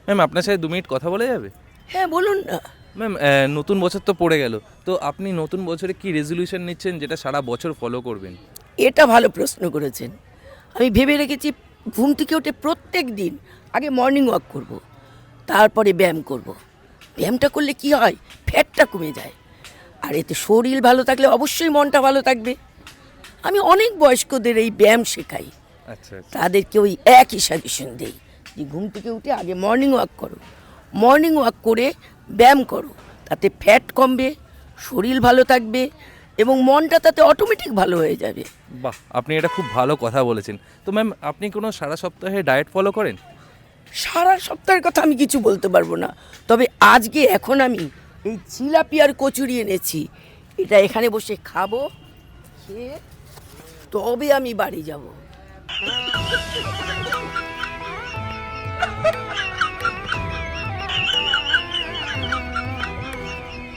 Ma'am আপনার সাথে 2 minute কথা বলা যাবে? হ্যাঁ বলুন না। ম্যাম নতুন বছর তো পড়ে গেল, তো আপনি নতুন বছরে কি রেজলিউশন নিচ্ছেন যেটা সারা বছর ফলো করবেন? এটা ভালো প্রশ্ন করেছেন। আমি ভেবে রেখেছি ঘুম থেকে উঠে প্রত্যেক দিন আগে মর্নিং ওয়াক করব, তারপরে ব্যায়াম করব। ব্যায়ামটা করলে কি হয়, ফ্যাটটা কমে যায়, আর এতে শরীর ভালো থাকলে অবশ্যই মনটা ভালো থাকবে। আমি অনেক বয়স্কদের এই ব্যায়াম শেখাই, আচ্ছা আচ্ছা। তাদেরকে ওই একই সাজেশন দেই যে ঘুম থেকে উঠে আগে মর্নিং ওয়াক করো, মর্নিং ওয়াক করে ব্যায়াম করো, তাতে ফ্যাট কমবে, শরীর ভালো থাকবে এবং মনটা তাতে অটোমেটিক ভালো হয়ে যাবে। বাহ, আপনি এটা খুব ভালো কথা বলেছেন। তো ম্যাম আপনি কোনো সারা সপ্তাহে ডায়েট ফলো করেন? সারা সপ্তাহের কথা আমি কিছু বলতে পারবো না, তবে আজকে এখন আমি এই জিলাপি আর কচুরি এনেছি, এটা এখানে বসে খাবো, খেয়ে তবে আমি বাড়ি যাব।